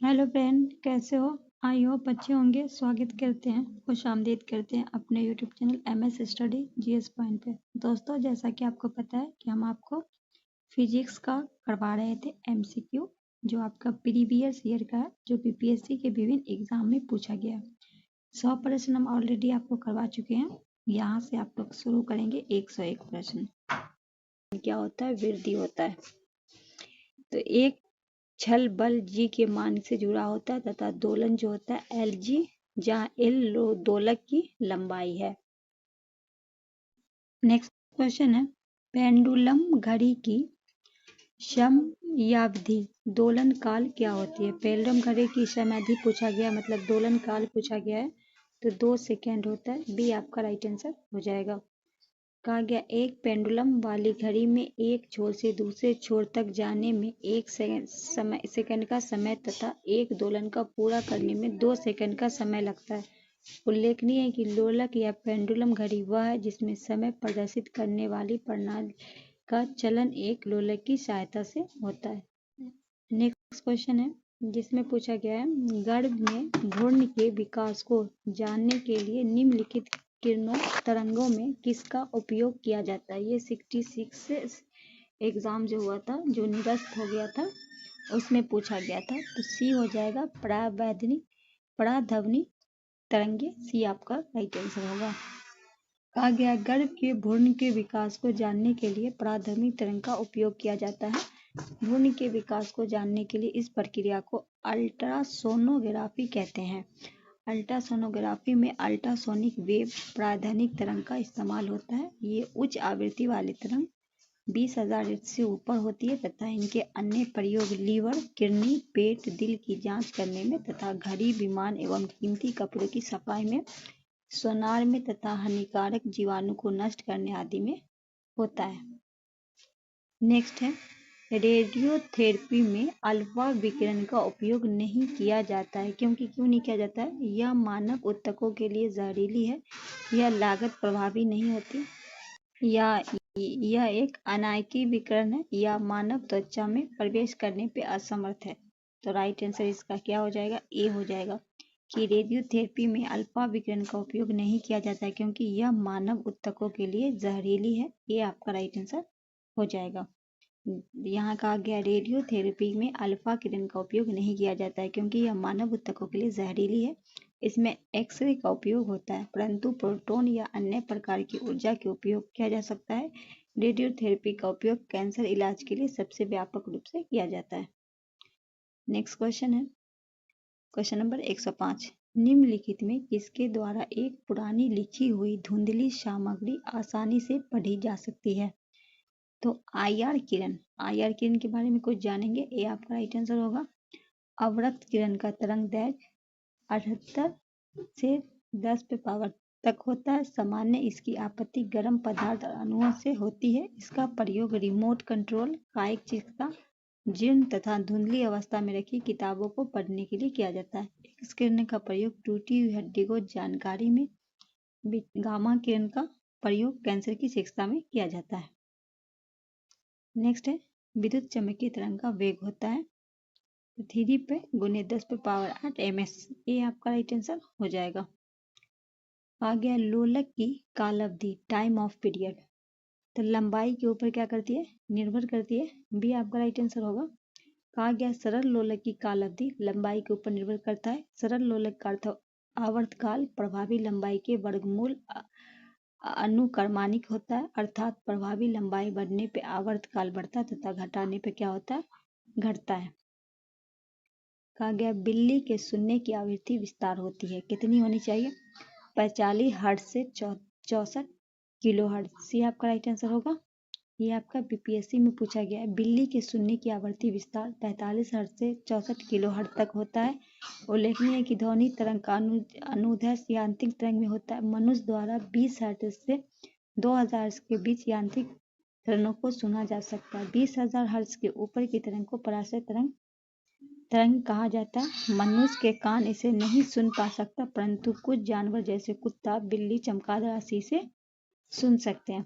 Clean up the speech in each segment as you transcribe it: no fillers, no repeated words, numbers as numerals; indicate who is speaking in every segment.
Speaker 1: Hello friend, कैसे हो? I hope अच्छे होंगे। स्वागत करते हैं, खुशामदीद करते हैं अपने YouTube channel MS study GS point पे। दोस्तों, जैसा कि आपको पता है कि हम आपको फिजिक्स का करवा रहे थे MCQ, जो आपका प्रीवियस ईयर का है, जो PPSC के विभिन्न एग्जाम में पूछा गया है। 100 प्रश्न हम ऑलरेडी आपको करवा चुके हैं। यहाँ से आप लोग शुरू करेंगे 101 प्रश्न। क्या होता है? वृद्धि होता है। तो एक छल बल G के मान से जुड़ा होता है तथा दोलन जो होता है LG, जहाँ L दोलक की लंबाई है। नेक्स्ट क्वेश्चन है, पेंडुलम घड़ी की समयावधि दोलन काल क्या होती है? पेंडुलम घड़ी की समयावधि पूछा गया, मतलब दोलन काल पूछा गया है, तो 2 सेकेंड होता है। बी आपका राइट आंसर हो जाएगा। कहा गया एक पेंडुलम वाली घड़ी में एक छोर से दूसरे छोर तक जाने में 1 सेकंड का समय तथा एक दोलन का पूरा करने में 2 सेकंड का समय लगता है। उल्लेखनीय है कि लोलक या पेंडुलम घड़ी वह है जिसमें समय प्रदर्शित करने वाली प्रणाली का चलन एक लोलक की सहायता से होता है। नेक्स्ट क्वेश्चन है, जिसमें पूछा गया है गर्भ में भ्रूण के विकास को जानने के लिए निम्नलिखित किरणों तरंगों में किसका उपयोग किया जाता है? ये 66 एग्जाम जो हुआ था, जो निरस्त हो गया था, उसमें पूछा गया था। तो सी हो जाएगा पराध्वनि तरंगे। सी आपका राइट आंसर होगा। कहा गया गर्भ के भ्रूण के विकास को जानने के लिए पराध्वनि तरंग का उपयोग किया जाता है। भ्रूण के विकास को जानने के लिए इस प्रक्रिया को अल्ट्रासोनोग्राफी कहते हैं। अल्ट्रासोनोग्राफी में अल्ट्रासोनिक वेव पराध्वनिक तरंग का इस्तेमाल होता है। ये उच्च आवृत्ति वाली तरंग 20,000 हर्ट्ज से ऊपर होती है तथा इनके अन्य प्रयोग लीवर, किडनी, पेट, दिल की जांच करने में तथा घड़ी, विमान एवं कीमती कपड़ों की सफाई में, सोनार में तथा हानिकारक जीवाणु को नष्ट करने आदि में होता है। नेक्स्ट है, रेडियोथेरेपी में अल्फा विकिरण का उपयोग नहीं किया जाता है। क्यों नहीं किया जाता है? यह मानव ऊतकों के लिए जहरीली है, यह लागत प्रभावी नहीं होती, या यह एक अनायकी विकिरण है, या मानव त्वचा में प्रवेश करने पे असमर्थ है। तो राइट आंसर इसका क्या हो जाएगा? ए हो जाएगा कि रेडियोथेरेपी में अल्फा विकिरण का उपयोग नहीं किया जाता है क्योंकि यह मानव ऊतकों के लिए जहरीली है। ये आपका राइट आंसर हो जाएगा। यहाँ कहा गया रेडियोथेरेपी में अल्फा किरण का उपयोग नहीं किया जाता है क्योंकि यह मानव ऊतकों के लिए जहरीली है। इसमें एक्सरे का उपयोग होता है, परंतु प्रोटॉन या अन्य प्रकार की ऊर्जा के उपयोग किया जा सकता है। रेडियोथेरेपी का उपयोग कैंसर इलाज के लिए सबसे व्यापक रूप से किया जाता है। नेक्स्ट क्वेश्चन है, क्वेश्चन नंबर 105। निम्नलिखित में किसके द्वारा एक पुरानी लिखी हुई धुंधली सामग्री आसानी से पढ़ी जा सकती है? तो IR किरण के बारे में कुछ जानेंगे। ये आपका राइट आंसर होगा। अवरक्त किरण का तरंग दैर्घ्य 78 से 10 पे पावर तक होता है। सामान्य इसकी आपत्ति गर्म पदार्थ और अणुओं से होती है। इसका प्रयोग रिमोट कंट्रोल, कायिक चिकित्सा, जीर्ण तथा धुंधली अवस्था में रखी किताबों को पढ़ने के लिए किया जाता है। एक्स किरण का प्रयोग टूटी हुई हड्डी को जानकारी में, गामा किरण का प्रयोग कैंसर की चिकित्सा में किया जाता है। नेक्स्ट है, विद्युत चुम्बकीय तरंग का वेग होता है 3 पे गुने 10 पे पावर 8 ms। ये आपका राइट आंसर हो जाएगा। आ गया लोलक की काल अवधि, टाइम ऑफ पीरियड, तो लंबाई के ऊपर क्या करती है? निर्भर करती है। बी आपका राइट आंसर होगा। कहा गया सरल लोलक की काल अवधि लंबाई के ऊपर निर्भर करता है। सरल लोलक का अर्थ आवर्तकाल प्रभावी लंबाई के वर्गमूल अनुक्रमानिक होता है, अर्थात प्रभावी लंबाई बढ़ने पे आवर्तकाल बढ़ता है तथा घटाने पे क्या होता है? घटता है। कहा गया बिल्ली के सुनने की आवृत्ति विस्तार होती है, कितनी होनी चाहिए? 45 हर्ट्ज से 64 किलो हर्ट्ज। ये आपका राइट आंसर होगा। ये आपका PPSC में पूछा गया है। बिल्ली के सुनने की आवृत्ति विस्तार 45 हर्ट्ज से 64 किलो हर्ट्ज तक होता है। उल्लेखनीय है कि ध्वनि तरंग का अनुदैर्ध्य यांत्रिक तरंग में होता है। मनुष्य द्वारा 20 हर्ट्ज से 2000 हर्ट्ज के बीच यांत्रिक तरंगों को सुना जा सकता है। 20,000 हर्ट्ज के ऊपर की तरंग को पराशर तरंग कहा जाता है। मनुष्य के कान इसे नहीं सुन पा सकता, परंतु कुछ जानवर जैसे कुत्ता, बिल्ली, चमगादड़ आदि से सुन सकते हैं।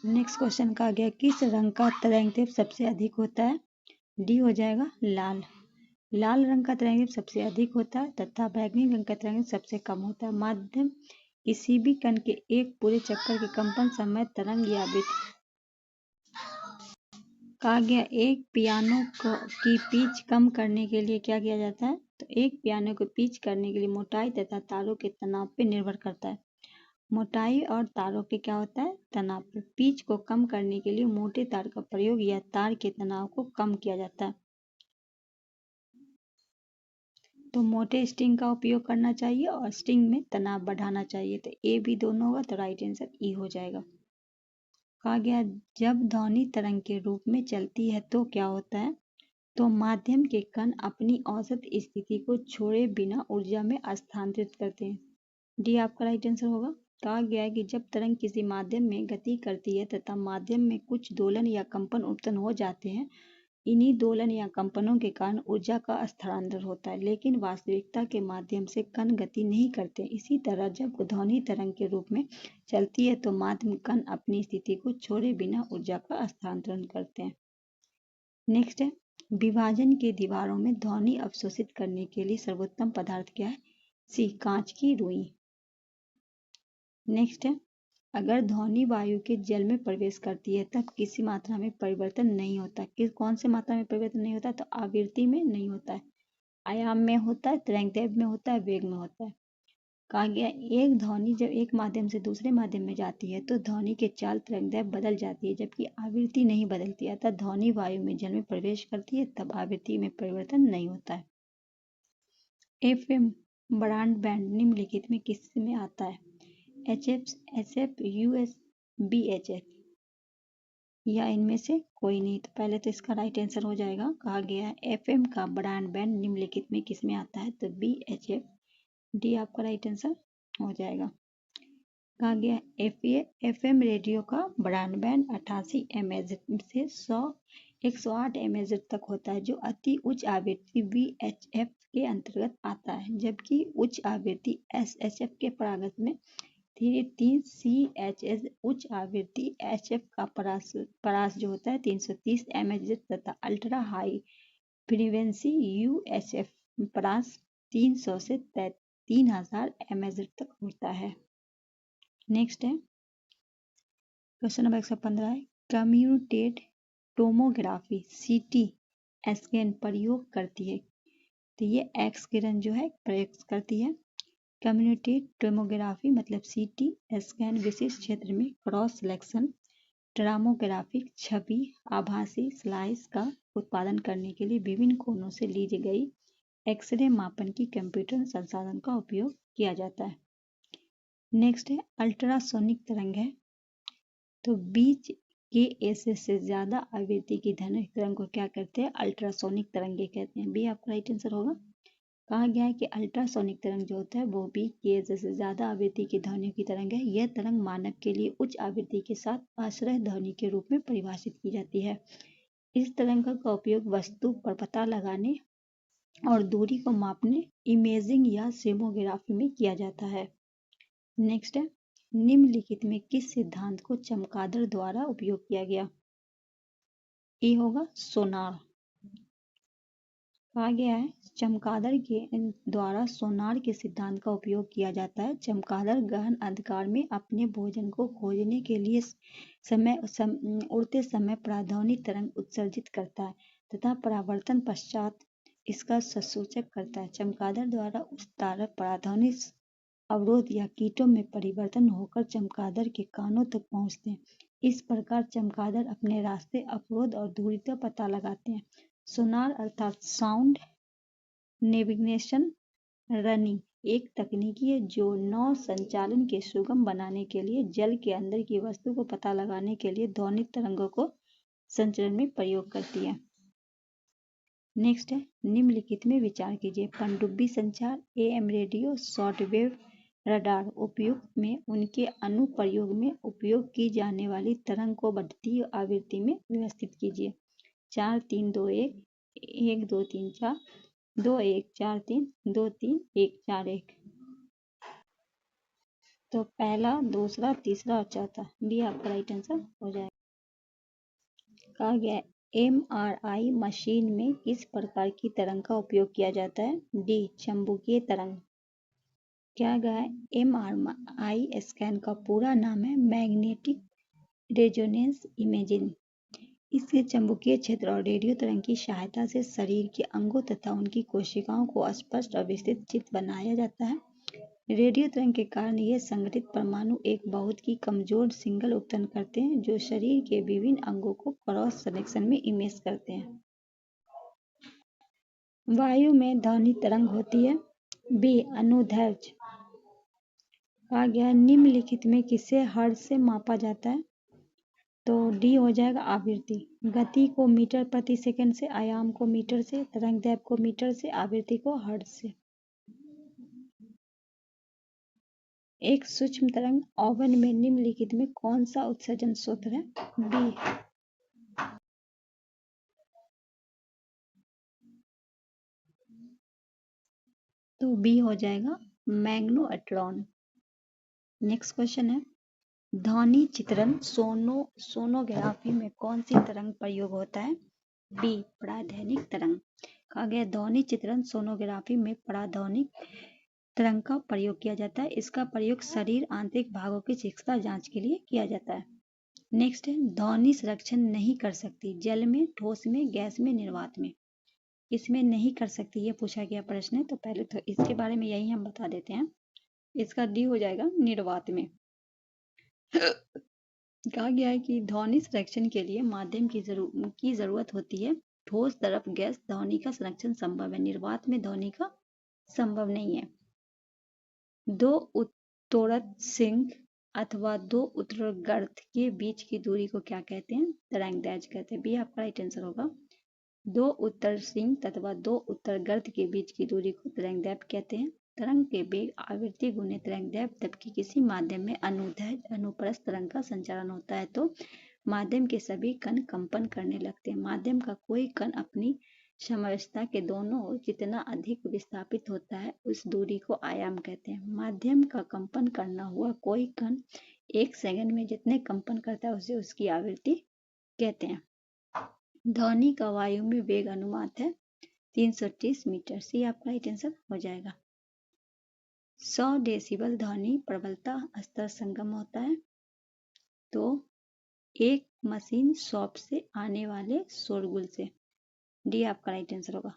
Speaker 1: नेक्स्ट क्वेश्चन कहा गया किस रंग का तरंग दैर्ध्य सबसे अधिक होता है? डी हो जाएगा लाल। लाल रंग का तरंग सबसे अधिक होता है तथा बैंगनी रंग का तरंग सबसे कम होता है। माध्यम किसी भी कण के एक पूरे चक्कर के कंपन समय तरंग या कहा गया एक पियानो की पिच कम करने के लिए क्या किया जाता है? तो एक पियानो को पिच करने के लिए मोटाई तथा तारों के तनाव पर निर्भर करता है। मोटाई और तारों के क्या होता है? तनाव पर। पिच को कम करने के लिए मोटे तार का प्रयोग या तार के तनाव को कम किया जाता है। तो मोटे स्ट्रिंग का उपयोग करना चाहिए और स्ट्रिंग में तनाव बढ़ाना चाहिए। तो ए बी दोनों होगा तो राइट आंसर ई हो जाएगा। कहा गया जब ध्वनि तरंग के रूप में चलती है तो क्या होता है? तो माध्यम के कण अपनी औसत स्थिति को छोड़े बिना ऊर्जा में स्थानांतरित करते हैं। डी आपका राइट आंसर होगा। कहा गया है कि जब तरंग किसी माध्यम में गति करती है तथा माध्यम में कुछ दोलन या कंपन उत्पन्न हो जाते हैं, इन्हीं दोलन या कंपनों के कारण ऊर्जा का स्थानांतरण होता है, लेकिन वास्तविकता के माध्यम से कण गति नहीं करते। इसी तरह जब ध्वनि तरंग के रूप में चलती है तो माध्यम कण अपनी स्थिति को छोड़े बिना ऊर्जा का स्थानांतरण करते हैं। नेक्स्ट है विभाजन के दीवारों में ध्वनि अवशोषित करने के लिए सर्वोत्तम पदार्थ क्या है? सी कांच की रुई। नेक्स्ट है अगर ध्वनि वायु के जल में प्रवेश करती है तब किसी मात्रा में परिवर्तन नहीं होता। कौन से मात्रा में परिवर्तन नहीं होता? तो आवृत्ति में नहीं होता है, आयाम में होता है, तरंगदैर्घ्य में होता है, वेग में होता है। कहा गया एक ध्वनि जब एक माध्यम से दूसरे माध्यम में जाती है तो ध्वनि के चाल तरंगदैर्घ्य बदल जाती है, जबकि आवृत्ति नहीं बदलती। अतः ध्वनि वायु में जल में प्रवेश करती है तब आवृत्ति में परिवर्तन नहीं होता है। FM ब्रॉडबैंड निम्नलिखित में किस में आता है? HF, SF, US, BHF या इनमें से कोई नहीं। तो पहले तो इसका राइट आंसर हो जाएगा। कहा गया है FM का ब्रॉडबैंड निम्नलिखित में किस में आता है? तो BHF। डी आपका राइट आंसर हो जाएगा। कहा गया FM रेडियो का ब्रॉडबैंड 88 MHz से 108 MHz तक होता है, जो अति उच्च आवृत्ति VHF के अंतर्गत आता है, जबकि उच्च आवृत्ति SHF के परागत में 3 CHz उच्च आवृत्ति HF का परास जो होता है 330 MHz तथा अल्ट्रा हाई फ्रीक्वेंसी UHF परास 300 से 3000 MHz तक होता है। नेक्स्ट है क्वेश्चन नंबर 115 है कम्यूटेड टोमोग्राफी CT स्कैन प्रयोग करती है। तो ये एक्स किरण जो है प्रयोग करती है। कम्यूटेड टोमोग्राफी मतलब CT स्कैन विशिष्ट क्षेत्र में क्रॉस सेक्शन टोमोग्राफिक छवि आभासी स्लाइस का उत्पादन करने के लिए विभिन्न कोणों से ली गई एक्सरे मापन की कंप्यूटर संसाधन का उपयोग किया जाता है। नेक्स्ट है अल्ट्रासोनिक तरंग है। तो बीच के ऐसे से ज्यादा आवृत्ति की ध्वनिक तरंग को क्या कहते हैं? अल्ट्रासोनिक तरंगे कहते हैं। बी आपका राइट आंसर होगा। कहा गया है कि अल्ट्रासोनिक तरंग जो होता है वो बी के से ज्यादा आवृत्ति की ध्वनि की तरंग है। यह तरंग मानव के लिए उच्च आवृत्ति के साथ आश्रय ध्वनि के रूप में परिभाषित की जाती है। इस तरंग का उपयोग वस्तु पर पता लगाने और दूरी को मापने इमेजिंग या सेमोग्राफी में किया जाता है। नेक्स्ट है निम्नलिखित में किस सिद्धांत को चमगादड़ द्वारा उपयोग किया गया? ए होगा सोनार। कहा गया है चमगादड़ के द्वारा सोनार के सिद्धांत का उपयोग किया जाता है। चमगादड़ गहन अंधकार में अपने भोजन को खोजने के लिए उड़ते समय पराध्वनि तरंग उत्सर्जित करता है तथा परावर्तन पश्चात इसका संसूचक करता है। चमगादड़ द्वारा उत्सारक पराध्वनि अवरोध या कीटों में परिवर्तन होकर चमगादड़ के कानों तक पहुंचते हैं। इस प्रकार चमगादड़ अपने रास्ते अवरोध और दूरी का पता लगाते हैं। सोनार अर्थात साउंड नेविगेशन रनिंग एक तकनीकी है जो नौ संचालन के सुगम बनाने के लिए जल के अंदर की वस्तु को पता लगाने के लिए ध्वनिक तरंगों को संचरण में प्रयोग करती है। नेक्स्ट है निम्नलिखित में विचार कीजिए। पनडुब्बी संचार AM रेडियो शॉर्टवेव रडार उपयुक्त में उनके अनुप्रयोग में उपयोग की जाने वाली तरंग को बढ़ती आवृत्ति में व्यवस्थित कीजिए। 4 3 2 1 1 2 3 4 2 1 4 3 2 3 1 4 1। तो पहला दूसरा तीसरा और चौथा डी आपका राइट आंसर हो जाएगा। कहा गया MRI मशीन में किस प्रकार की तरंग का उपयोग किया जाता है? डी. चुंबकीय तरंग। क्या गया है? MRI स्कैन का पूरा नाम है मैग्नेटिक रेजोनेंस इमेजिंग। इससे चुंबकीय क्षेत्र और रेडियो तरंग की सहायता से शरीर के अंगों तथा उनकी कोशिकाओं को स्पष्ट और विस्तृत चित्र बनाया जाता है। रेडियो तरंग के कारण ये संगठित परमाणु एक बहुत ही कमजोर सिग्नल उत्पन्न करते हैं जो शरीर के विभिन्न अंगों को क्रॉस सेक्शन में इमेज करते हैं। वायु में ध्वनि तरंग होती है। बी. अनुदैर्ध्य। कहा गया है निम्नलिखित में किसे हर्ट्ज से मापा जाता है? तो डी हो जाएगा आवृत्ति। गति को मीटर प्रति सेकंड से, आयाम को मीटर से, तरंगदैर्ध्य को मीटर से, आवृत्ति को हर्ट्ज से। एक सूक्ष्म तरंग ओवन में निम्नलिखित में कौन सा उत्सर्जन स्रोत है? बी. तो बी हो जाएगा मैग्नेट्रॉन। नेक्स्ट क्वेश्चन है ध्वनि चित्रण सोनोग्राफी में कौन सी तरंग प्रयोग होता है? बी. परादैनिक तरंग। कहा गया ध्वनि चित्रण सोनोग्राफी में परादैनिक तरंग का प्रयोग किया जाता है। इसका प्रयोग शरीर आंतरिक भागों की चिकित्सा जांच के लिए किया जाता है। नेक्स्ट है ध्वनि संरक्षण नहीं कर सकती जल में, ठोस में, गैस में, निर्वात में। इसमें नहीं कर सकती ये पूछा गया प्रश्न है, तो पहले तो इसके बारे में यही हम बता देते हैं। इसका डी हो जाएगा निर्वात में। कहा गया है कि ध्वनि संरक्षण के लिए माध्यम की जरूरत होती है। ठोस तरफ गैस ध्वनि का संरक्षण संभव है, निर्वात में ध्वनि का संभव नहीं है। दो उत्तोरत सिंक अथवा दो उत्तरगर्त के बीच की दूरी को क्या कहते हैं? तरंगदैर्ध्य कहते हैं। बी आपका राइट आंसर होगा। दो उत्तर सिंक अथवा दो उत्तरगर्त के बीच की दूरी को तरंगदैर्ध्य कहते हैं। तरंग के वेग आवृत्ति गुने तरंगदैर्ध्य, जबकि किसी माध्यम में अनुदैर्ध्य अनुप्रस्थ तरंग का संचालन होता है तो माध्यम के सभी कण कंपन करने लगते हैं। माध्यम का कोई कण अपनी समवस्था के दोनों ओर जितना अधिक विस्थापित होता है उस दूरी को आयाम कहते हैं। माध्यम का कंपन करना हुआ कोई कण एक सेकंड में जितने कंपन करता है उसे उसकी आवृत्ति कहते हैं। ध्वनि का वायु में वेग अनुपात है 330 मीटर। सी आपका राइट आंसर हो जाएगा। 100 डेसिबल ध्वनि प्रबलता स्तर संगम होता है तो एक मशीन शॉप से आने वाले शोरगुल से। डी आपका राइट आंसर होगा।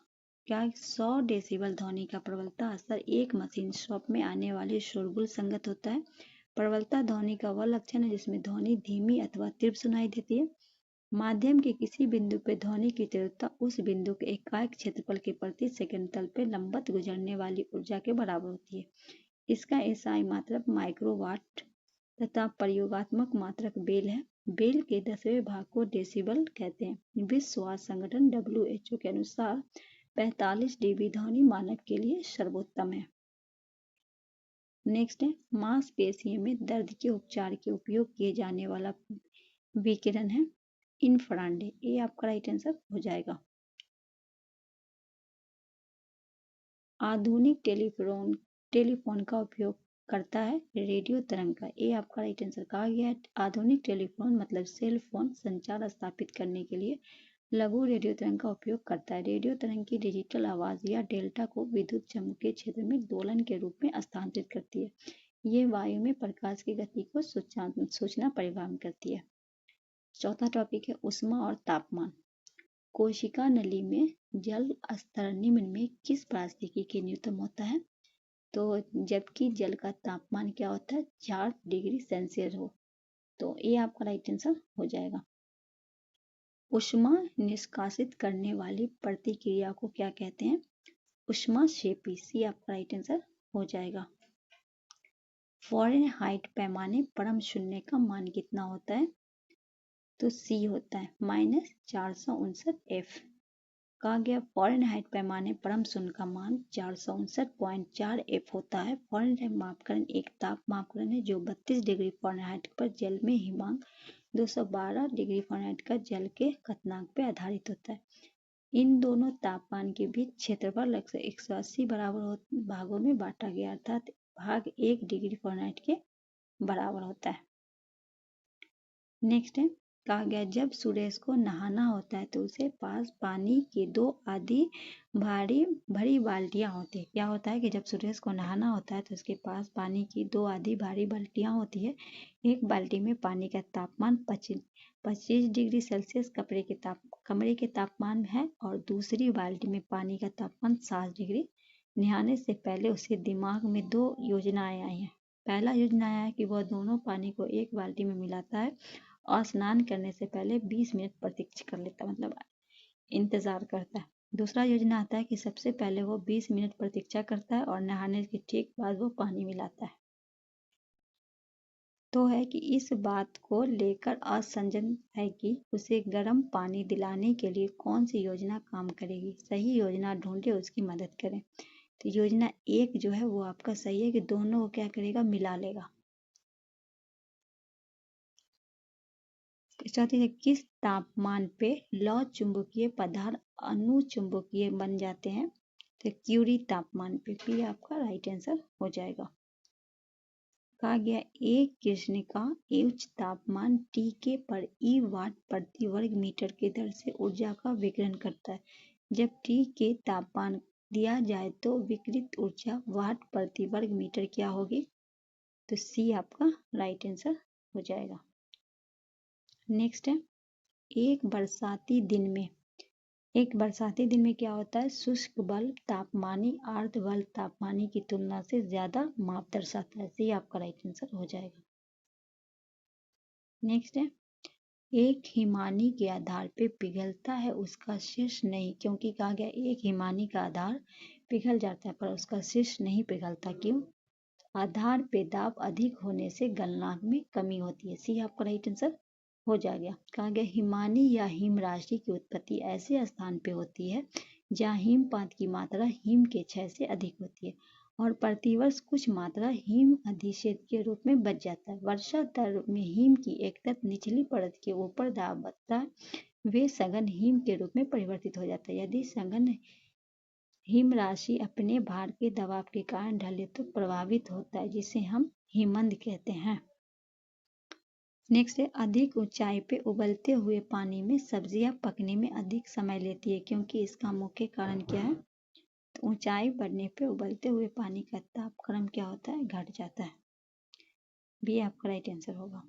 Speaker 1: क्या 100 डेसिबल ध्वनि का प्रबलता स्तर एक मशीन शॉप में आने वाले शोरगुल संगत होता है। प्रबलता ध्वनि का वह लक्षण है जिसमें ध्वनि धीमी अथवा तीव्र सुनाई देती है। माध्यम के किसी बिंदु पर ध्वनि की तीव्रता उस बिंदु के एकाएक क्षेत्रफल के प्रति सेकंड तल पर लंबवत गुजरने वाली ऊर्जा के बराबर होती है। इसका एसआई मात्रक माइक्रोवाट तथा प्रयोगात्मक मात्रक बेल है। बेल के 10वें भाग को डेसिबल कहते हैं। विश्व स्वास्थ्य संगठन WHO के अनुसार 45 dB ध्वनि मानव के लिए सर्वोत्तम है। नेक्स्ट है मांसपेशियों में दर्द के उपचार के उपयोग किए जाने वाला विकिरण है इंफ्रारेड। ये आपका राइट आंसर हो जाएगा। आधुनिक टेलीफोन का उपयोग करता है रेडियो तरंग का। ये आपका राइट आंसर। कहा गया है आधुनिक टेलीफोन मतलब सेल फोन संचार स्थापित करने के लिए लघु रेडियो तरंग का उपयोग करता है। रेडियो तरंग की डिजिटल आवाज या डेल्टा को विद्युत चुम्बकीय क्षेत्र में दोलन के रूप में स्थानांतरित करती है। ये वायु में प्रकाश की गति को सूचना परिवहन करती है। चौथा टॉपिक है ऊष्मा और तापमान। कोशिका नली में जल स्तर निम्न में किस परिस्थिति के न्यूनतम होता है? तो जबकि जल का तापमान क्या होता है 4 डिग्री सेल्सियस हो। तो ये आपका राइट आंसर हो जाएगा। ऊष्मा निष्कासित करने वाली प्रतिक्रिया को क्या कहते हैं? ऊष्माक्षेपी। सी आपका राइट आंसर हो जाएगा। फ़ारेनहाइट पैमाने परम शून्य का मान कितना होता है? तो सी होता है -459 F। कहा गया फ़ारेनहाइट पैमाने परम शून्य का मान 459.4 F होता है। फ़ारेनहाइट मापकरण एक ताप मापकरण है जो 32 डिग्री फ़ारेनहाइट पर जल में हिमांक 212 डिग्री फ़ारेनहाइट का जल के क्वथनांक पर आधारित होता है। इन दोनों तापमान के बीच क्षेत्रफल 180 बराबर भागों में बांटा गया अर्थात भाग 1 डिग्री फ़ारेनहाइट के बराबर होता है। नेक्स्ट है कहा गया जब सुरेश को नहाना होता है तो उसके पास पानी की 2 आधी भरी बाल्टियां होती है। क्या होता है कि जब सुरेश को नहाना होता है तो उसके पास पानी की 2 आधी भारी बाल्टियां होती है। एक बाल्टी में पानी का तापमान 25 डिग्री सेल्सियस कमरे के तापमान है और दूसरी बाल्टी में पानी का तापमान 7 डिग्री। नहाने से पहले उसके दिमाग में 2 योजनाएं आई हैं। पहला योजना आया है कि वह दोनों पानी को एक बाल्टी में मिलाता है और स्नान करने से पहले 20 मिनट प्रतीक्षा कर लेता है, मतलब इंतजार करता है। दूसरा योजना आता है कि सबसे पहले वो 20 मिनट प्रतीक्षा करता है और नहाने के ठीक बाद वो पानी मिलाता है। तो है कि इस बात को लेकर असंजन है कि उसे गर्म पानी दिलाने के लिए कौन सी योजना काम करेगी। सही योजना ढूंढे, उसकी मदद करें। तो योजना 1 जो है वो आपका सही है कि दोनों को क्या करेगा, मिला लेगा। चौथी है किस तापमान पे लौह चुंबकीय पदार्थ अनुचुंबकीय बन जाते हैं। तो क्यूरी तापमान पे। पी आपका राइट आंसर हो जाएगा। कहा गया एक कृष्णिका उच्च तापमान टीके पर ई वाट प्रति वर्ग मीटर की दर से ऊर्जा का विकिरण करता है। जब टी के तापमान दिया जाए तो विकिरित ऊर्जा वाट प्रति वर्ग मीटर क्या होगी। तो सी आपका राइट आंसर हो जाएगा। नेक्स्ट है एक बरसाती दिन में क्या होता है, शुष्क बल्ब तापमानी आर्द्र बल्ब तापमानी की तुलना से ज्यादा माप दर्शाता है। ये आपका राइट आंसर हो जाएगा। नेक्स्ट है एक हिमानी के आधार पे पिघलता है उसका शीर्ष नहीं, क्योंकि कहा गया एक हिमानी का आधार पिघल जाता है पर उसका शीर्ष नहीं पिघलता, क्यों। आधार पे दाब अधिक होने से गलनांक में कमी होती है। सी आपका राइट आंसर हो जाएगा। कहा गया हिमानी या हिम राशि की उत्पत्ति ऐसे स्थान पे होती है जहाँ हिमपात की मात्रा हिम के क्षय से अधिक होती है और प्रतिवर्ष कुछ मात्रा हिम अधिशेष के रूप में बच जाता है। वर्षा दर में हिम की एक तरफ निचली परत के ऊपर दाब बढ़ता है, वे सघन हिम के रूप में परिवर्तित हो जाता है। यदि सघन हिम राशि अपने भार के दबाव के कारण ढले तो प्रभावित होता है, जिसे हम हिमनद कहते हैं। नेक्स्ट है अधिक ऊंचाई पे उबलते हुए पानी में सब्जियां पकने में अधिक समय लेती है, क्योंकि इसका मुख्य कारण क्या है। तो ऊंचाई बढ़ने पे उबलते हुए पानी का तापक्रम क्या होता है, घट जाता है। भी आपका राइट आंसर होगा।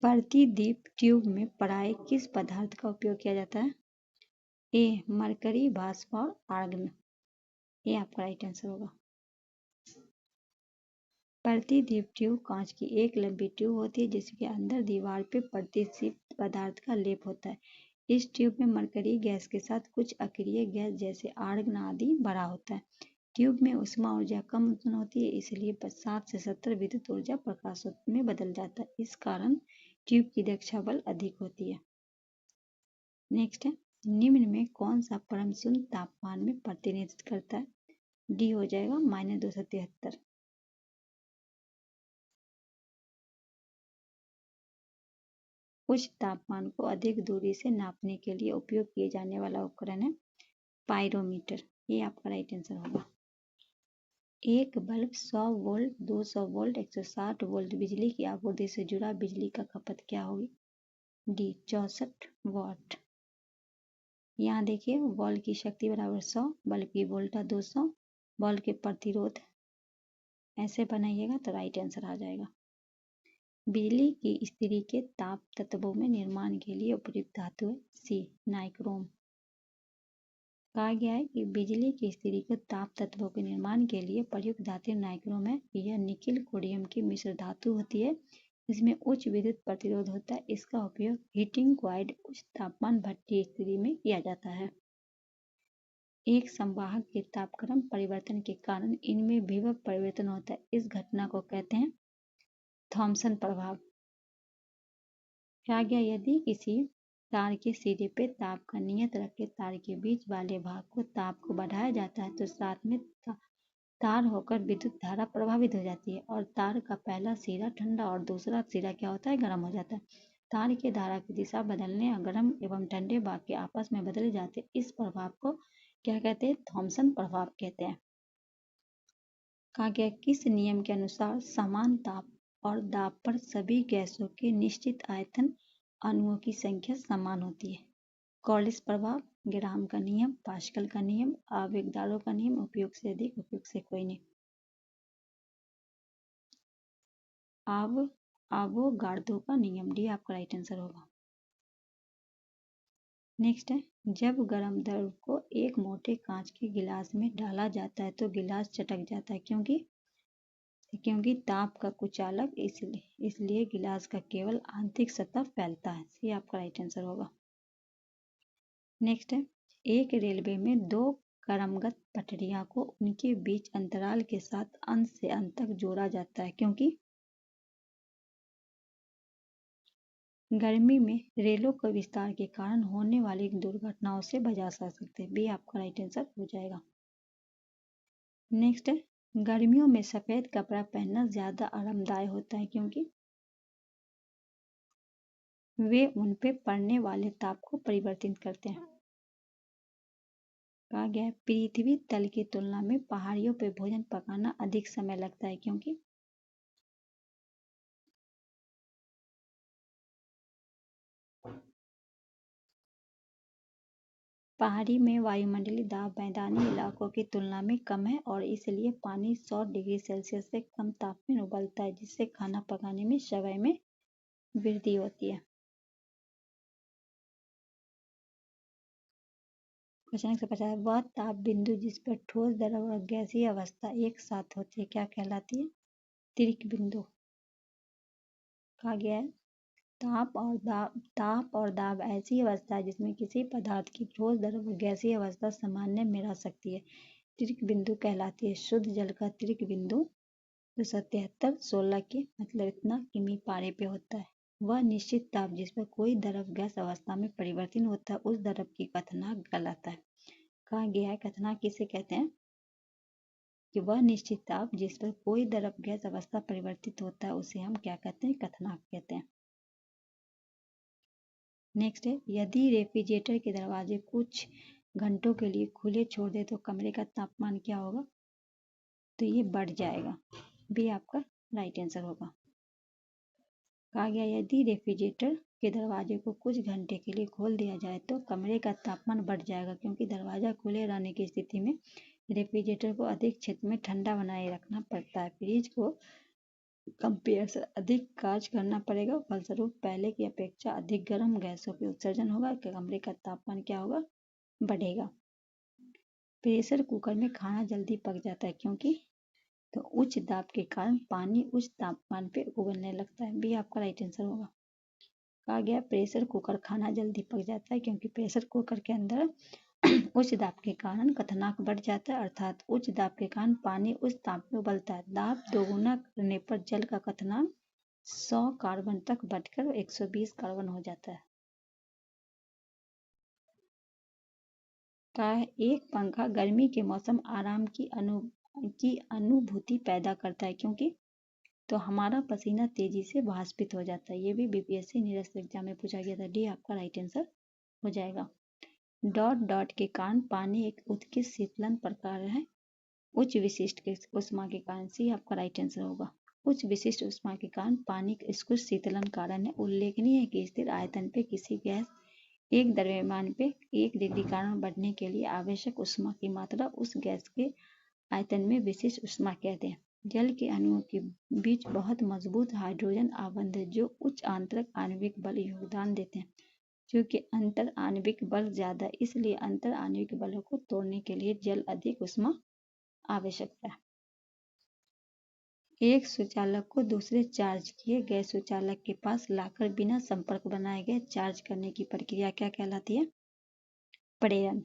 Speaker 1: प्रतिदीप ट्यूब में पराय किस पदार्थ का उपयोग किया जाता है। ए मरकरी, भास्प और आर्गन। ये आपका राइट आंसर होगा। प्रतिदीप ट्यूब कांच की एक लंबी ट्यूब होती है जिसके अंदर दीवार पे प्रतिदीप्त पदार्थ का लेप होता है। इस ट्यूब में मरकरी गैस के साथ कुछ अक्रिय गैस जैसे आर्गन आदि भरा होता है। ट्यूब में ऊष्मा ऊर्जा कम उत्पन्न होती है, इसलिए 60 से 70 विद्युत ऊर्जा प्रकाश में बदल जाता है। इस कारण ट्यूब की दक्षता बल अधिक होती है। नेक्स्ट है निम्न में कौन सा परम शून्य तापमान में प्रतिनिधित्व करता है। डी हो जाएगा -273। उच्च तापमान को अधिक दूरी से नापने के लिए उपयोग किए जाने वाला उपकरण है पाइरोमीटर। ये आपका राइट आंसर होगा। एक बल्ब 100 वोल्ट, 200 वोल्ट, 160 वोल्ट बिजली की आपूर्ति से जुड़ा बिजली का खपत क्या होगी। डी 64 वाट। यहाँ देखिए बल्ब की शक्ति बराबर 100, बल्ब की वोल्टा 200, बल्ब के प्रतिरोध ऐसे बनाइएगा तो राइट आंसर आ जाएगा। बिजली की स्थिति के ताप तत्वों में निर्माण के लिए उपयुक्त धातु है सी नाइक्रोम। कहा गया है कि बिजली की स्थिति के ताप तत्वों के निर्माण के लिए प्रयुक्त धातु नाइक्रोम है। यह निकिल कोडियम की मिश्र धातु होती है, इसमें उच्च विद्युत प्रतिरोध होता है। इसका उपयोग हीटिंग क्वाइड उच्च तापमान भट्ठी स्थिति में किया जाता है। एक संवाहक के तापक्रम परिवर्तन के कारण इनमें विभव परिवर्तन होता है। इस घटना को कहते हैं थॉमसन प्रभाव। कहा गया यदि किसी तार के सिरे पे ताप का नियत रख के तार के बीच वाले भाग को ताप को बढ़ाया जाता है तो साथ में तार होकर विद्युत धारा प्रभावित हो जाती है और तार का पहला सिरा ठंडा और दूसरा सिरा क्या होता है, गर्म हो जाता है। तार के धारा की दिशा बदलने और गर्म एवं ठंडे भाग के आपस में बदले जाते हैं। इस प्रभाव को क्या कहते हैं, थॉमसन प्रभाव कहते हैं। कहा गया किस नियम के अनुसार समान ताप और दाब पर सभी गैसों के निश्चित आयतन अणुओं की संख्या समान होती है। कॉलिस प्रभाव, ग्राम का नियम, पास्कल का नियम, आवेगदारों का नियम, उपयोग से अधिक, उपयोग से कोई नहीं। आवोगाड्रो का नियम, डी आपका राइट आंसर होगा। नेक्स्ट है, जब गर्म द्रव को एक मोटे कांच के गिलास में डाला जाता है तो गिलास चटक जाता है, क्योंकि ताप का कुचालक, इसलिए गिलास का केवल आंतरिक सतह फैलता है। ये आपका राइट आंसर होगा। नेक्स्ट है, एक रेलवे में दो क्रमगत पटरियां को उनके बीच अंतराल के साथ अंत से अंत तक जोड़ा जाता है, क्योंकि गर्मी में रेलों के विस्तार के कारण होने वाली दुर्घटनाओं से बचा जा सकते हैं। बी आपका राइट आंसर हो जाएगा। नेक्स्ट है, गर्मियों में सफेद कपड़ा पहनना ज्यादा आरामदायक होता है, क्योंकि वे उन पे पड़ने वाले ताप को परिवर्तित करते हैं। कहा गया है, पृथ्वी तल की तुलना में पहाड़ियों पर भोजन पकाना अधिक समय लगता है, क्योंकि पहाड़ी में वायुमंडलीय दाब मैदानी इलाकों की तुलना में कम है और इसलिए पानी 100 डिग्री सेल्सियस से कम ताप में उबलता है, जिससे खाना पकाने में समय में वृद्धि होती है। क्वेश्चन 150, वह ताप बिंदु जिस पर ठोस, द्रव और गैसीय अवस्था एक साथ होती है क्या कहलाती है? तिर्क बिंदु। कहा गया है, ताप और दाब ऐसी अवस्था है जिसमें किसी पदार्थ की ठोस, द्रव और गैसीय अवस्था सामान्य में रह सकती है, तिर्क बिंदु कहलाती है। शुद्ध जल का तिर्क बिंदु 273 16 के मतलब इतना किमी पारे पे होता है। वह निश्चित ताप जिस पर कोई द्रव गैस अवस्था में परिवर्तन होता है उस द्रव की क्वथनांक कहलाता है। कहा गया है, क्वथनांक किसे कहते हैं? कि वह निश्चित ताप जिस पर कोई द्रव गैस अवस्था परिवर्तित होता है उसे हम क्या कहते हैं? क्वथनांक कहते हैं। नेक्स्ट है, यदि रेफ्रिजरेटर के दरवाजे कुछ घंटों के लिए खुले छोड़ दे तो कमरे का तापमान क्या होगा? तो ये बढ़ जाएगा। बी आपका राइट आंसर होगा। कहा गया, यदि रेफ्रिजरेटर के दरवाजे को कुछ घंटे के लिए खोल दिया जाए तो कमरे का तापमान बढ़ जाएगा, क्योंकि दरवाजा खुले रहने की स्थिति में रेफ्रिजरेटर को अधिक क्षेत्र में ठंडा बनाए रखना पड़ता है। फ्रिज को कंपेयर से अधिक कार्य करना पड़ेगा, फलस्वरूप पहले की अपेक्षा अधिक गर्म गैसों के उत्सर्जन होगा, कमरे का तापमान क्या होगा? बढ़ेगा। प्रेशर कुकर में खाना जल्दी पक जाता है, क्योंकि तो उच्च दाब के कारण पानी उच्च तापमान पे उबलने लगता है। बी आपका राइट आंसर होगा। कहा गया, प्रेशर कुकर खाना जल्दी पक जाता है क्योंकि प्रेशर कुकर के अंदर उच्च दाब के कारण क्वथनांक बढ़ जाता है, अर्थात उच्च दाब के कारण पानी उच्च ताप में उबलता है। दाब दोगुना करने पर जल का क्वथनांक 100 कार्बन तक बढ़कर 120 कार्बन हो जाता है। कहा है, एक पंखा गर्मी के मौसम आराम की अनुभूति पैदा करता है, क्योंकि तो हमारा पसीना तेजी से वाष्पित हो जाता है। ये भी बीपीएससी निरस्त एग्जाम में पूछा गया था। डी आपका राइट आंसर हो जाएगा। डॉट डॉट के कारण पानी एक उत्कृष्ट शीतलन प्रकार है, उच्च विशिष्ट उष्मा के कारण। सी आपका राइट आंसर होगा। उच्च विशिष्ट उष्मा के कारण पानी उत्कृष्ट शीतलन कारण है। उल्लेखनीय है कि स्थिर आयतन पे किसी गैस एक द्रव्यमान पे 1 डिग्री कारण बढ़ने के लिए आवश्यक उष्मा की मात्रा उस गैस के आयतन में विशिष्ट उष्मा कहते हैं। जल के अणुओं के बीच बहुत मजबूत हाइड्रोजन आबंध है जो उच्च आंतरिक आणविक बल योगदान देते हैं। क्योंकि अंतर आणविक बल ज्यादा, इसलिए अंतर आणविक बलों को तोड़ने के लिए जल अधिक उष्मा आवश्यकता है। एक सुचालक को दूसरे चार्ज किए गए सुचालक के पास लाकर बिना संपर्क बनाए गए चार्ज करने की प्रक्रिया क्या कहलाती है? प्रेरण।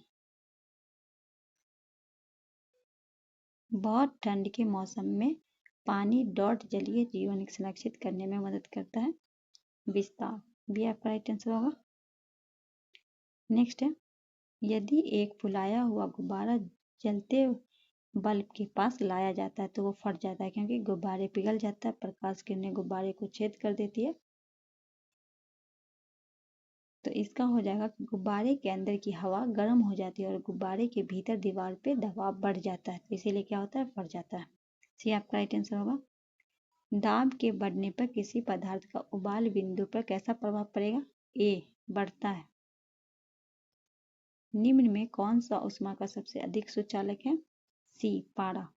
Speaker 1: बहुत ठंड के मौसम में पानी डॉट जलीय जीवन संरक्षित करने में मदद करता है। विस्तार। भी आपका राइट आंसर होगा। नेक्स्ट है, यदि एक फुलाया हुआ गुब्बारा जलते बल्ब के पास लाया जाता है तो वो फट जाता है, क्योंकि गुब्बारे पिघल जाता है, प्रकाश किरणें गुब्बारे को छेद कर देती है। तो इसका हो जाएगा कि गुब्बारे के अंदर की हवा गर्म हो जाती है और गुब्बारे के भीतर दीवार पे दबाव बढ़ जाता है, तो इसीलिए क्या होता है? फट जाता है। सी आपका राइट आंसर होगा। दाब के बढ़ने पर किसी पदार्थ का उबाल बिंदु पर कैसा प्रभाव पड़ेगा? ए, बढ़ता है। निम्न में कौन सा ऊष्मा का सबसे अधिक सुचालक है? सी, पारा।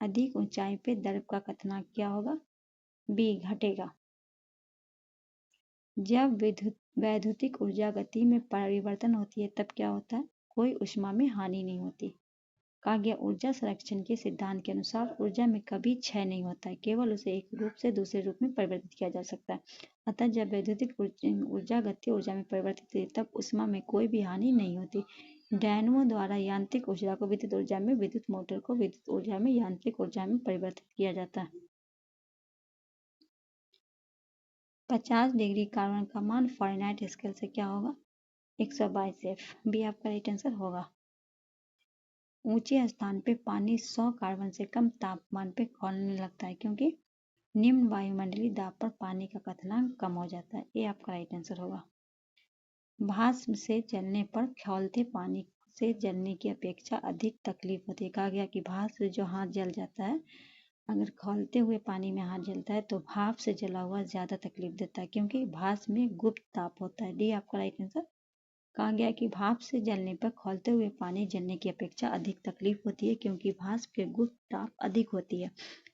Speaker 1: अधिक ऊंचाई पे दर्प का कथनांक क्या होगा? बी, घटेगा। जब वैद्युतिक ऊर्जा गति में परिवर्तन होती है तब क्या होता है? कोई ऊष्मा में हानि नहीं होती। कहा गया ऊर्जा संरक्षण के सिद्धांत के अनुसार ऊर्जा में कभी क्षय नहीं होता है, केवल उसे एक रूप से दूसरे रूप में परिवर्तित किया जा सकता है। अतः जब वैद्युतिक ऊर्जा गतिज ऊर्जा में परिवर्तित होती है तब ऊष्मा में कोई भी हानि नहीं होती। डायनमो द्वारा यांत्रिक ऊर्जा को विद्युत ऊर्जा में, विद्युत मोटर को विद्युत ऊर्जा में, यांत्रिक ऊर्जा में परिवर्तित किया जाता है। 50 डिग्री कार्बन का मान फ़ारेनहाइट स्केल से क्या होगा? 122 F। बी आपका राइट आंसर होगा। ऊंचे स्थान पे पानी 100 कार्बन से कम तापमान पे खौलने लगता है क्योंकि निम्न वायुमंडलीय दाब पर पानी का क्वथनांक कम हो जाता है। ये आपका राइट आंसर होगा। भाप से जलने पर खौलते पानी से जलने की अपेक्षा अधिक तकलीफ होती है। कहा गया कि भाप से जो हाथ जल जाता है, अगर खौलते हुए पानी में हाथ जलता है तो भाप से जला हुआ ज्यादा तकलीफ देता है क्योंकि भाप में गुप्त ताप होता है। डी आपका राइट आंसर। कहा गया कि भाप से जलने पर खौलते हुए पानी जलने की अपेक्षा अधिक तकलीफ होती है क्योंकि भाप के गुप्त ताप अधिक होती है।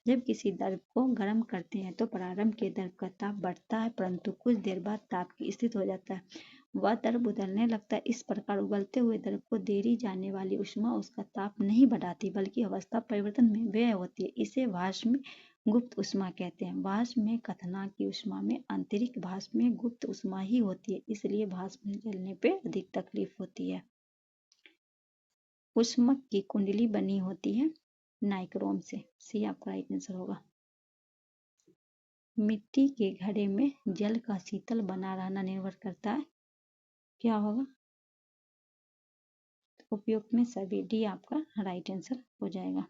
Speaker 1: जब किसी द्रव को गर्म करते हैं तो प्रारंभ के द्रव का ताप बढ़ता है, परंतु कुछ देर बाद ताप की स्थिति हो जाता है, वह द्रव उबलने लगता है। इस प्रकार उबलते हुए द्रव को देरी जाने वाली ऊष्मा उसका ताप नहीं बढ़ाती बल्कि अवस्था परिवर्तन में व्यय होती है। इसे भाप में गुप्त ऊष्मा कहते हैं। भाप में क्वथनांक की ऊष्मा में आंतरिक भाप में गुप्त ऊष्मा ही होती है, इसलिए भाप में जलने पे अधिक तकलीफ होती है। ऊष्मक की कुंडली बनी होती है नाइक्रोम से। सी आपका राइट आंसर होगा। मिट्टी के घड़े में जल का शीतल बना रहना निर्भर करता है, क्या होगा? उपयुक्त में सभी। डी आपका राइट आंसर हो जाएगा।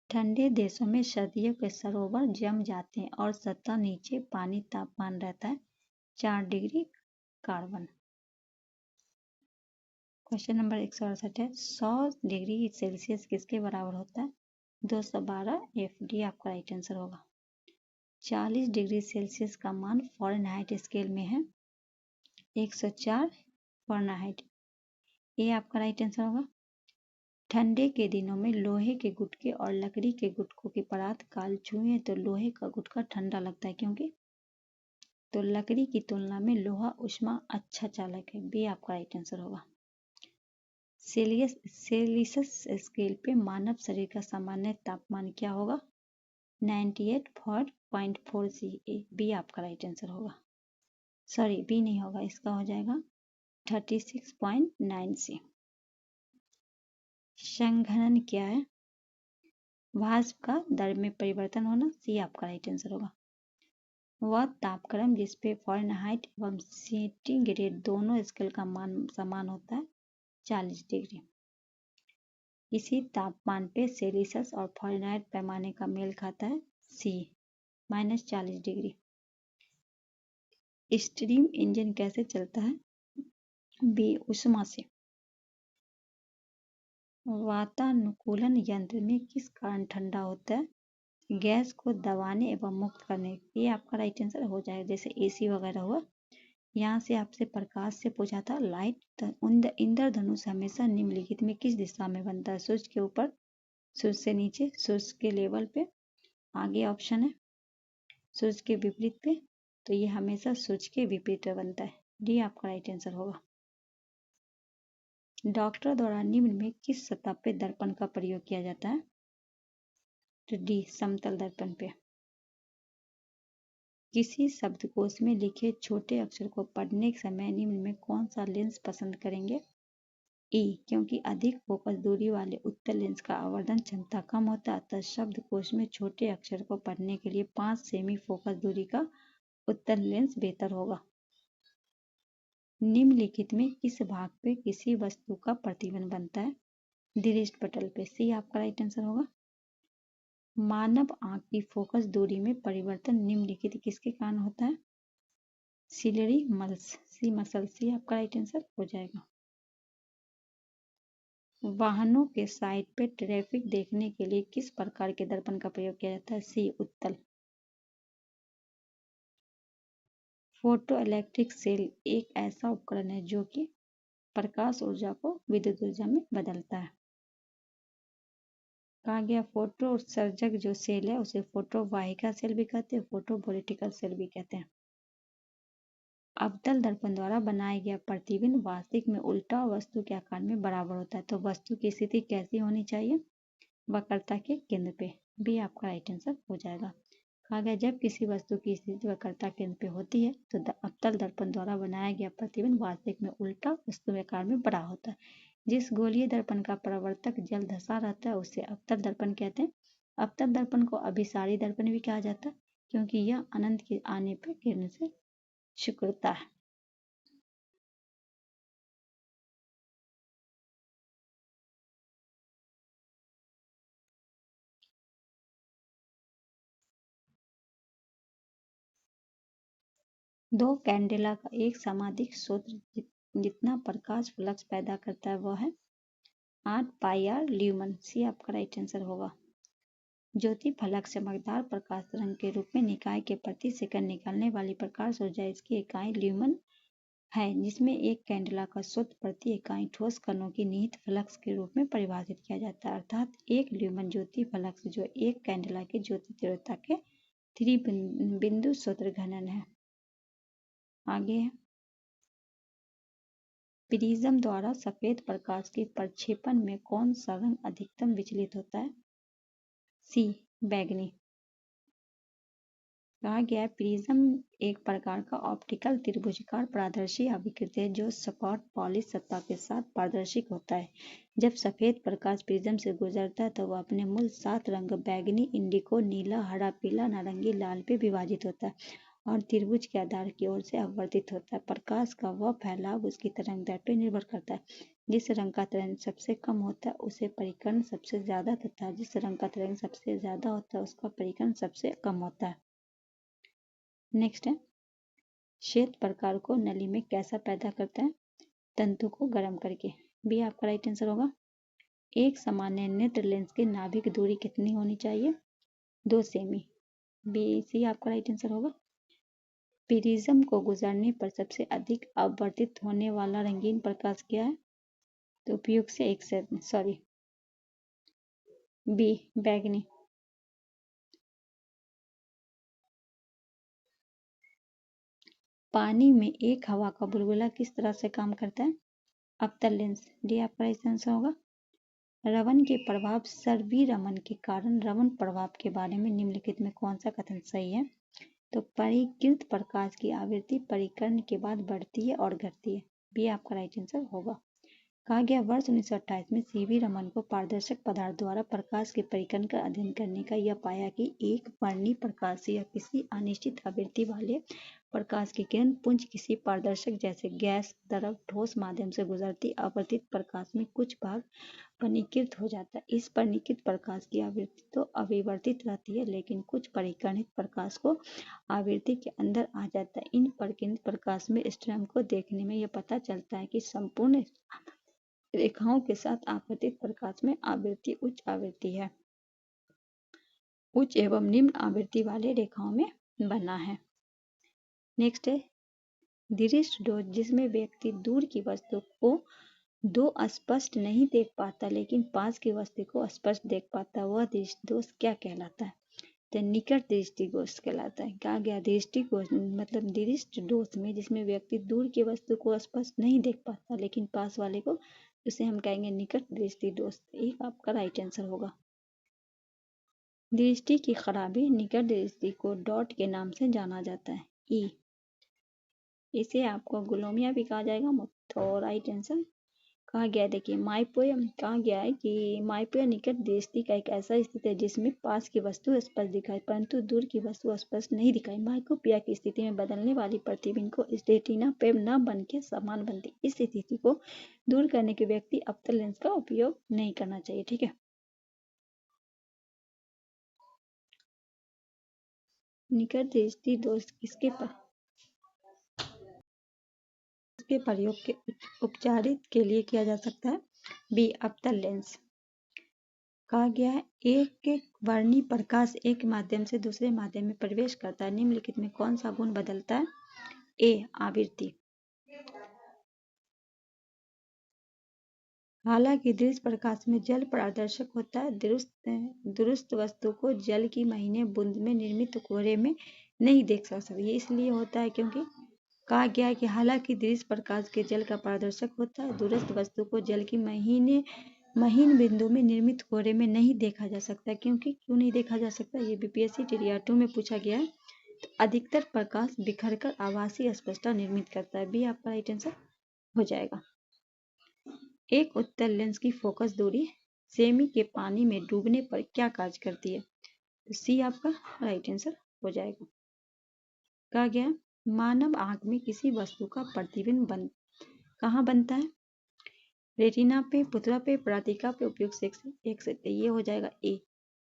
Speaker 1: ठंडे देशों में सर्दियों के सरोवर जम जाते हैं और सतह नीचे पानी तापमान रहता है 4 डिग्री कार्बन। क्वेश्चन नंबर 168 है 100 डिग्री सेल्सियस किसके बराबर होता है? 212 F। डी आपका राइट आंसर होगा। 40 डिग्री सेल्सियस का मान फ़ारेनहाइट स्केल में है 104 फ़ारेनहाइट। ये आपका राइट आंसर होगा। ठंडे के दिनों में लोहे के गुटके और लकड़ी के गुटकों की परात काल छुए तो लोहे का गुटका ठंडा लगता है क्योंकि, तो लकड़ी की तुलना में लोहा ऊष्मा अच्छा चालक है। बी आपका राइट आंसर होगा। सेल्सियस स्केल पे मानव शरीर का सामान्य तापमान क्या होगा? 98.4 C। बी आपका राइट आंसर होगा। सॉरी, बी नहीं होगा, इसका हो जाएगा 36.9 C। संघनन क्या है? वाष्प का दर में परिवर्तन होना। सी आपका राइट आंसर होगा। वह तापक्रम जिसपे फ़ारेनहाइट एवं सेंटीग्रेड दोनों स्केल का मान समान होता है 40 डिग्री। इसी तापमान पे सेल्सियस और फ़ारेनहाइट पैमाने का मेल खाता है। सी, -40 डिग्री। स्टीम इंजन कैसे चलता है? बी, ऊष्मा से। वातानुकूलन यंत्र में किस कारण ठंडा होता है? गैस को दबाने एवं मुक्त करने। ये आपका राइट आंसर हो जाएगा। जैसे एसी वगैरह हुआ। यहाँ से आपसे प्रकाश से पूछा था लाइट इंद्रधनुष हमेशा निम्नलिखित में किस दिशा में बनता है? सूर्य के ऊपर, सूर्य से नीचे, सूर्य के लेवल पे, आगे ऑप्शन है सूर्य के विपरीत पे, तो ये हमेशा सूर्य के विपरीत में बनता है। डी आपका राइट आंसर होगा। डॉक्टर द्वारा निम्न में किस सतह पे दर्पण का प्रयोग किया जाता है? तो डी, समतल दर्पण पे। किसी शब्दकोश में लिखे छोटे अक्षर को पढ़ने के समय निम्न में कौन सा लेंस पसंद करेंगे? ई, क्योंकि अधिक फोकस दूरी वाले उत्तल लेंस का आवर्धन क्षमता कम होता है, अतः शब्दकोश में छोटे अक्षर को पढ़ने के लिए 5 सेमी फोकस दूरी का उत्तल लेंस बेहतर होगा। निम्नलिखित में किस भाग पे किसी वस्तु का प्रतिबिंब बनता है? दृष्टि पटल पे। सी आपका राइट आंसर होगा। मानव आंख की फोकस दूरी में परिवर्तन निम्नलिखित किसके कारण होता है? Ciliary muscles. C, muscle. C आपका राइट आंसर हो जाएगा। वाहनों के साइड पे ट्रैफिक देखने के लिए किस प्रकार के दर्पण का प्रयोग किया जाता है? सी उत्तल। फोटो इलेक्ट्रिक सेल एक ऐसा उपकरण है जो कि प्रकाश ऊर्जा को विद्युत ऊर्जा में बदलता है। कहा गया फोटो उत्सर्जक जो सेल है उसे फोटो वाहिका सेल भी कहते हैं, फोटो वोल्टिकल सेल भी कहते हैं। अवतल दर्पण द्वारा बनाया गया प्रतिबिंब वास्तविक में उल्टा वस्तु के आकार में बराबर होता है। तो वस्तु की स्थिति कैसी होनी चाहिए? वक्रता के केंद्र पे। भी आपका राइट आंसर हो जाएगा। कहा गया जब किसी वस्तु की स्थिति वक्रता केंद्र पे होती है तो अवतल दर्पण द्वारा बनाया गया प्रतिबिंब वास्तविक में उल्टा वस्तु के आकार में बड़ा होता है। जिस गोलीय दर्पण का परावर्तक जल धंसा रहता है उसे अवतल दर्पण कहते हैं। अवतल दर्पण को अभिसारी दर्पण भी कहा जाता है क्योंकि यह अनंत के आने पर किरण से सिकुड़ता है। दो कैंडेला का एक समाधिक स्रोत जितना प्रकाश फ्लक्स पैदा करता है वह है 8 पाई आर ल्यूमन। सी आपका राइट आंसर होगा। ज्योति फलक चमकदार प्रकाश तरंग के रूप में निकाय के प्रति सेकंड निकालने वाली प्रकाश ऊर्जा इसकी इकाई ल्यूमन है, जिसमें एक कैंडेला का स्रोत प्रति इकाई ठोस कणों की निहित फ्लक्स के रूप में परिभाषित किया जाता है। अर्थात एक ल्यूमन ज्योति फ्लक्स जो एक कैंडेला की ज्योति तीव्रता के त्रिबिंदु सूत्र घनन है। आगे है प्रिज्म द्वारा सफेद प्रकाश के प्रक्षेपण में कौन सा रंग अधिकतम विचलित होता है? सी बैंगनी। कहा गया है प्रिज्म एक प्रकार का ऑप्टिकल त्रिभुजाकार पारदर्शी आविष्कृत है जो सपाट पॉलिश सतह के साथ पारदर्शी होता है। जब सफेद प्रकाश प्रिज्म से गुजरता है तो वह अपने मूल 7 रंग बैंगनी, इंडिगो, नीला, हरा, पीला, नारंगी, लाल पे विभाजित होता है और त्रिभुज के आधार की ओर से अपवर्तित होता है। प्रकाश का वह फैलाव उसकी तरंगदैर्घ्य पर निर्भर करता है। जिस रंग का तरंग सबसे कम होता है उसे परिकर्ण सबसे ज्यादा तथा जिस रंग का तरंग सबसे ज्यादा होता है उसका परिकर्ण सबसे कम होता है। नेक्स्ट है श्वेत प्रकाश को नली में कैसा पैदा करता है? तंतु को गर्म करके। भी आपका राइट आंसर होगा। एक सामान्य नेत्र लेंस की नाभिक दूरी कितनी होनी चाहिए? 2 सेमी। बी सी आपका राइट आंसर होगा। प्रिज्म को गुजरने पर सबसे अधिक अपवर्तित होने वाला रंगीन प्रकाश क्या है? तो उपयुक्त से एक से बी बैंगनी। पानी में एक हवा का बुलबुला किस तरह से काम करता है? अवतल लेंस। डी आपका राइट आंसर होगा। रवन के प्रभाव सर्विरमन के कारण रवन प्रभाव के बारे में निम्नलिखित में कौन सा कथन सही है? तो परिकृत प्रकाश की आवृत्ति परिकर्ण के बाद बढ़ती है और घटती है। भी आपका राइट आंसर होगा। कहा गया वर्ष 1928 में सीवी रमन को पारदर्शक पदार्थ द्वारा प्रकाश के परिकर्ण का अध्ययन करने का यह पाया कि एक वर्णी प्रकाश या किसी अनिश्चित आवृत्ति वाले प्रकाश की किरण पुंज किसी पारदर्शक जैसे गैस, द्रव, ठोस माध्यम से गुजरती अपवर्तित प्रकाश में कुछ भाग परिकृत हो जाता है। इस परिकृत प्रकाश की आवृत्ति तो अविवर्तित रहती है लेकिन कुछ परिकर्णित प्रकाश को आवृत्ति के अंदर आ जाता है। इन परिकर्णित प्रकाश में स्ट्रम को देखने में यह पता चलता है कि संपूर्ण रेखाओं के साथ आपतित प्रकाश में आवृत्ति उच्च आवृत्ति है, उच्च एवं निम्न आवृत्ति वाले रेखाओं में बना है। नेक्स्ट है दृष्टि दोष, जिसमें व्यक्ति दूर की वस्तु को दो स्पष्ट नहीं देख पाता लेकिन पास की वस्तु को स्पष्ट देख पाता है, वह दृष्टि दोष क्या कहलाता है? तो निकट दृष्टि दोष कहलाता है। कहा गया दृष्टि दोष मतलब दृष्टि दोष में जिसमें व्यक्ति दूर की वस्तु को स्पष्ट नहीं देख पाता लेकिन पास वाले को, उसे हम कहेंगे निकट दृष्टि दोष। एक आपका राइट आंसर होगा। दृष्टि की खराबी निकट दृष्टि को डॉट के नाम से जाना जाता है। ई इसे आपको गुलोमिया भी कहा जाएगा। तो राइट आंसर कहा गया देखिए माइपोया कहा गया है कि माइपोया निकट दृष्टि का एक ऐसा स्थिति है जिसमें पास की वस्तु स्पष्ट दिखाई परंतु दूर की वस्तु स्पष्ट नहीं दिखाई। माइकोपिया की स्थिति में बदलने वाली प्रतिबिंब को रेटिना पे न बन के समान बनती। इस स्थिति को दूर करने के व्यक्ति अवतल लेंस का उपयोग नहीं करना चाहिए। ठीक है। निकट दृष्टि दोष किसके प्रयोग के उपचारित के लिए किया जा सकता है? बी अवतल लेंस। कहा गया है एक वर्णी प्रकाश एक माध्यम से दूसरे माध्यम में प्रवेश करता है, निम्नलिखित में कौन सा गुण बदलता है? ए आवृत्ति। हालांकि दृश्य प्रकाश में जल पारदर्शक होता है, दुरुस्त वस्तु को जल की महीने बूंद में निर्मित कोहरे में नहीं देख सकते। ये इसलिए होता है क्योंकि कहा गया है कि हालांकि दृश्य प्रकाश के जल का पारदर्शक होता है, दुरुस्त वस्तु को जल की महीन बिंदु में निर्मित कोहरे में नहीं देखा जा सकता। क्योंकि क्यों नहीं देखा जा सकता? ये बीपीएससी टीडीआर 2 में पूछा गया है। तो अधिकतर प्रकाश बिखरकर आभासी स्पष्टता निर्मित करता है। बी आपका राइट आंसर हो जाएगा। एक उत्तल लेंस की फोकस दूरी सेमी के पानी में डूबने पर क्या कार्य करती है? तो सी आपका राइट आंसर हो जाएगा। कहा गया मानव आंख में किसी वस्तु का प्रतिबिंब कहाँ बनता है? रेटिना पे, पुतला पे, परातिका पे, उपयुक्त एक से ये हो जाएगा ए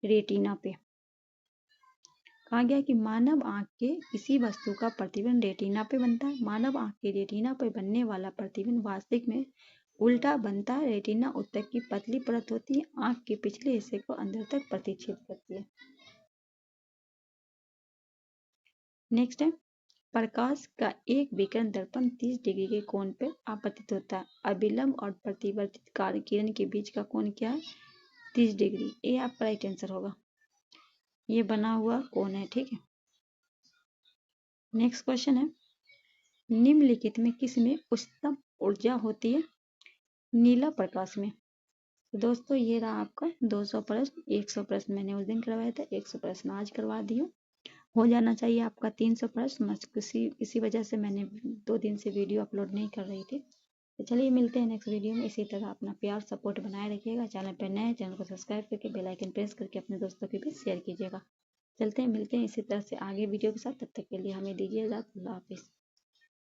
Speaker 1: रेटिना पे। कहा गया कि मानव आंख के किसी वस्तु का प्रतिबिंब रेटिना पे बनता है। मानव आंख के रेटिना पर बनने वाला प्रतिबिंब वास्तविक में उल्टा बनता है। रेटिना ऊतक की पतली परत होती है, आंख के पिछले हिस्से को अंदर तक प्रतिच्छेद करती है। नेक्स्ट है प्रकाश का एक विकिरण दर्पण 30 डिग्री के कोण पर आपतित होता है। अभिलंब और प्रतिवर्तित किरण के बीच का कोण क्या है? 30 डिग्री। ये आपका राइट आंसर होगा। ये बना हुआ कोण है, ठीक है। नेक्स्ट क्वेश्चन है निम्नलिखित में किस में उच्चतम ऊर्जा होती है? नीला प्रकाश में। तो दोस्तों ये रहा आपका 200 प्रश्न। 100 प्रश्न मैंने उस दिन करवाया था, 100 प्रश्न आज करवा दी हूँ। हो जाना चाहिए आपका 300 प्रश्न। इसी वजह से मैंने 2 दिन से वीडियो अपलोड नहीं कर रही थी। तो चलिए मिलते हैं नेक्स्ट वीडियो में। इसी तरह अपना प्यार सपोर्ट बनाए रखिएगा। चैनल पर नए चैनल को सब्सक्राइब करके बेल आइकन प्रेस करके अपने दोस्तों के बीच शेयर कीजिएगा। चलते हैं मिलते हैं इसी तरह से आगे वीडियो के साथ। तब तक के लिए हमें दीजिए इजाज़त। अल्लाह हाफिज़।